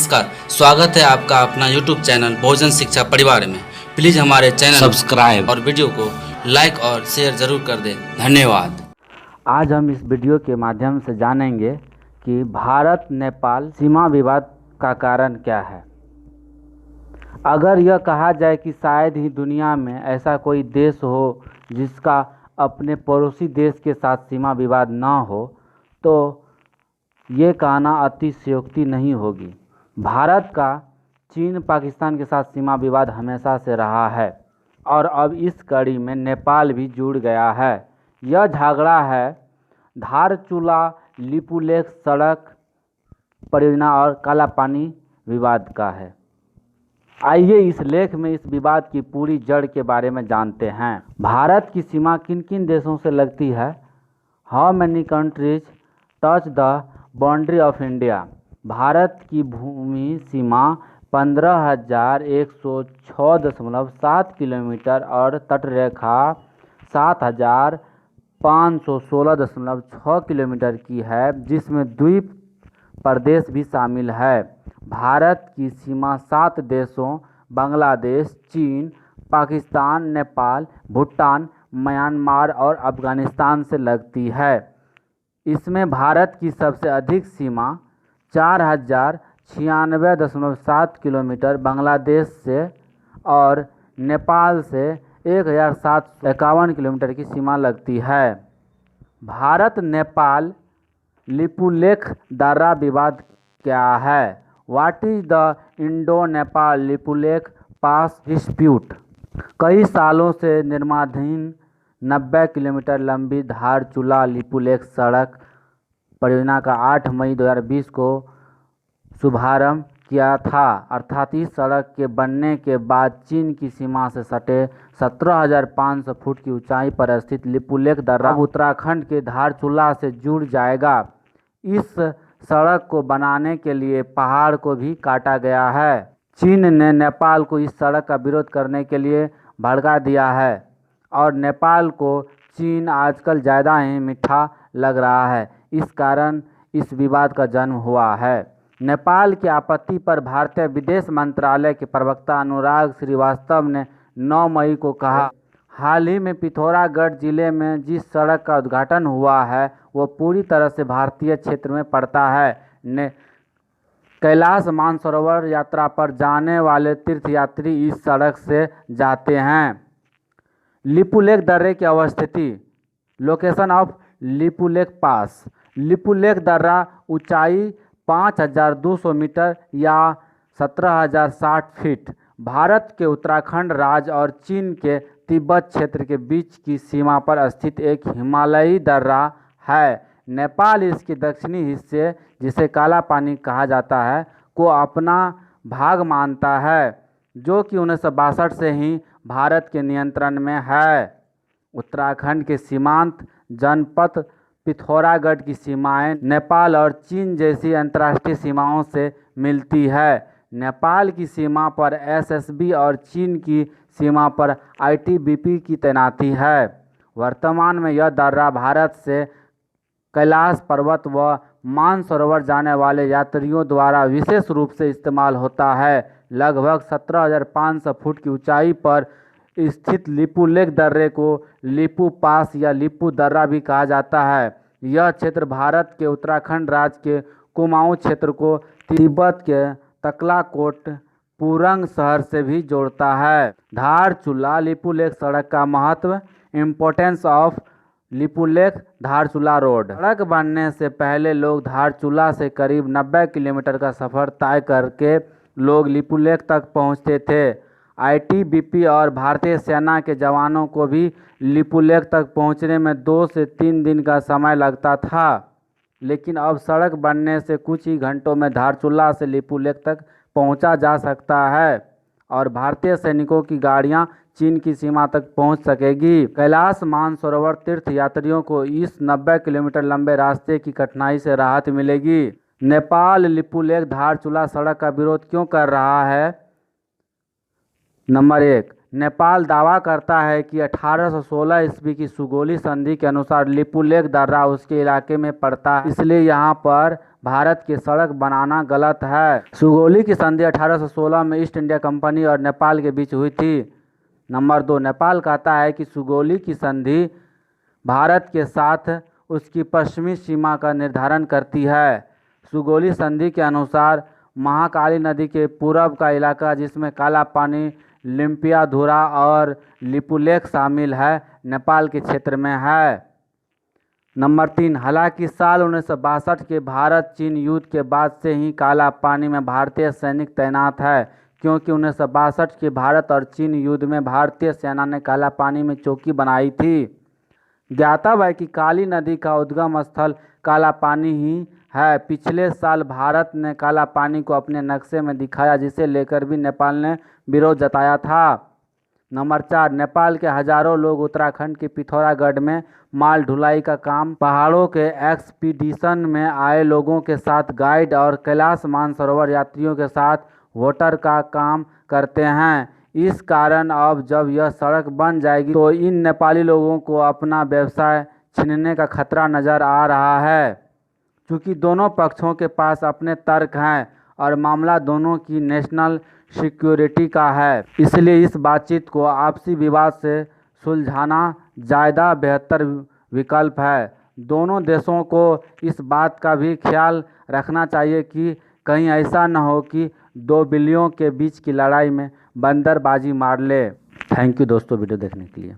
नमस्कार, स्वागत है आपका अपना YouTube चैनल भोजन शिक्षा परिवार में। प्लीज़ हमारे चैनल सब्सक्राइब और वीडियो को लाइक और शेयर ज़रूर कर दें। धन्यवाद। आज हम इस वीडियो के माध्यम से जानेंगे कि भारत नेपाल सीमा विवाद का कारण क्या है। अगर यह कहा जाए कि शायद ही दुनिया में ऐसा कोई देश हो जिसका अपने पड़ोसी देश के साथ सीमा विवाद ना हो, तो ये कहना अतिशयोक्ति नहीं होगी। भारत का चीन पाकिस्तान के साथ सीमा विवाद हमेशा से रहा है और अब इस कड़ी में नेपाल भी जुड़ गया है। यह झगड़ा है धारचूला लिपुलेख सड़क परियोजना और काला पानी विवाद का है। आइए इस लेख में इस विवाद की पूरी जड़ के बारे में जानते हैं। भारत की सीमा किन किन देशों से लगती है? How many countries touch the boundary of India? Bharat की भूमि सीमा 15,106.7 किलोमीटर और तटरेखा 7,516.6 किलोमीटर की है, जिसमें द्वीप प्रदेश भी शामिल है। भारत की सीमा 7 देशों बांग्लादेश, चीन, पाकिस्तान, नेपाल, भूटान, म्यांमार और अफगानिस्तान से लगती है। इसमें भारत की सबसे अधिक सीमा 4,096.7 किलोमीटर बांग्लादेश से और नेपाल से 1,751 किलोमीटर की सीमा लगती है। भारत नेपाल लिपुलेख दर्रा विवाद क्या है? What is the Indo Nepal Lipulekh pass dispute? कई सालों से निर्माणाधीन 90 किलोमीटर लंबी धारचूला लिपुलेख सड़क परियोजना का 8 मई 2020 को शुभारंभ किया था। अर्थात इस सड़क के बनने के बाद चीन की सीमा से सटे 17,500 फुट की ऊंचाई पर स्थित लिपुलेख दर्रा उत्तराखंड के धारचूला से जुड़ जाएगा। इस सड़क को बनाने के लिए पहाड़ को भी काटा गया है। चीन ने नेपाल को इस सड़क का विरोध करने के लिए भड़का दिया है और नेपाल को चीन आजकल ज़्यादा ही मीठा लग रहा है। इस कारण इस विवाद का जन्म हुआ है। नेपाल की आपत्ति पर भारतीय विदेश मंत्रालय के प्रवक्ता अनुराग श्रीवास्तव ने 9 मई को कहा, हाल ही में पिथौरागढ़ जिले में जिस सड़क का उद्घाटन हुआ है वो पूरी तरह से भारतीय क्षेत्र में पड़ता है। कैलाश मानसरोवर यात्रा पर जाने वाले तीर्थयात्री इस सड़क से जाते हैं। लिपुलेख दर्रे की अवस्थिति, लोकेशन ऑफ लिपुलेख पास। लिपुलेख दर्रा ऊंचाई 5,200 मीटर या 17,060 फीट भारत के उत्तराखंड राज्य और चीन के तिब्बत क्षेत्र के बीच की सीमा पर स्थित एक हिमालयी दर्रा है। नेपाल इसके दक्षिणी हिस्से, जिसे काला पानी कहा जाता है, को अपना भाग मानता है, जो कि 1962 से ही भारत के नियंत्रण में है। उत्तराखंड के सीमांत जनपद पिथौरागढ़ की सीमाएं नेपाल और चीन जैसी अंतर्राष्ट्रीय सीमाओं से मिलती है। नेपाल की सीमा पर एसएसबी और चीन की सीमा पर आईटीबीपी की तैनाती है। वर्तमान में यह दर्रा भारत से कैलाश पर्वत व मानसरोवर जाने वाले यात्रियों द्वारा विशेष रूप से इस्तेमाल होता है। लगभग 17,500 फुट की ऊंचाई पर स्थित लिपुलेख दर्रे को लिपू पास या लिपू दर्रा भी कहा जाता है। यह क्षेत्र भारत के उत्तराखंड राज्य के कुमाऊं क्षेत्र को तिब्बत के तकलाकोट पुरंग शहर से भी जोड़ता है। धारचूला लिपुलेख सड़क का महत्व, importance of Lipulekh Dharchula road. सड़क बनने से पहले लोग धारचूला से करीब 90 किलोमीटर का सफ़र तय करके लोग लिपुलेख तक पहुंचते थे। आईटीबीपी और भारतीय सेना के जवानों को भी लिपुलेख तक पहुंचने में 2 से 3 दिन का समय लगता था, लेकिन अब सड़क बनने से कुछ ही घंटों में धारचूला से लिपुलेख तक पहुंचा जा सकता है और भारतीय सैनिकों की गाड़ियां चीन की सीमा तक पहुंच सकेगी। कैलाश मानसरोवर तीर्थ यात्रियों को इस 90 किलोमीटर लंबे रास्ते की कठिनाई से राहत मिलेगी। नेपाल लिपुलेख धारचूला सड़क का विरोध क्यों कर रहा है? नंबर 1, नेपाल दावा करता है कि 1816 ईस्वी की सुगौली संधि के अनुसार लिपुलेख दर्रा उसके इलाके में पड़ता है, इसलिए यहाँ पर भारत की सड़क बनाना गलत है। सुगौली की संधि 1816 में ईस्ट इंडिया कंपनी और नेपाल के बीच हुई थी। नंबर 2, नेपाल कहता है कि सुगौली की संधि भारत के साथ उसकी पश्चिमी सीमा का निर्धारण करती है। सुगौली संधि के अनुसार महाकाली नदी के पूरब का इलाका, जिसमें काला पानी, लिम्पियाधुरा और लिपुलेख शामिल है, नेपाल के क्षेत्र में है। नंबर 3, हालांकि साल 1962 के भारत चीन युद्ध के बाद से ही काला पानी में भारतीय सैनिक तैनात है, क्योंकि 1962 के भारत और चीन युद्ध में भारतीय सेना ने काला पानी में चौकी बनाई थी। ज्ञातव्य है कि काली नदी का उद्गम स्थल काला पानी ही है। पिछले साल भारत ने काला पानी को अपने नक्शे में दिखाया, जिसे लेकर भी नेपाल ने विरोध जताया था। नंबर 4, नेपाल के हजारों लोग उत्तराखंड के पिथौरागढ़ में माल ढुलाई का काम, पहाड़ों के एक्सपीडिशन में आए लोगों के साथ गाइड और कैलाश मानसरोवर यात्रियों के साथ वोटर का काम करते हैं। इस कारण अब जब यह सड़क बन जाएगी तो इन नेपाली लोगों को अपना व्यवसाय छीनने का खतरा नज़र आ रहा है। क्योंकि दोनों पक्षों के पास अपने तर्क हैं और मामला दोनों की नेशनल सिक्योरिटी का है, इसलिए इस बातचीत को आपसी विवाद से सुलझाना ज़्यादा बेहतर विकल्प है। दोनों देशों को इस बात का भी ख्याल रखना चाहिए कि कहीं ऐसा न हो कि दो बिल्लियों के बीच की लड़ाई में बंदरबाजी मार ले। थैंक यू दोस्तों वीडियो देखने के लिए।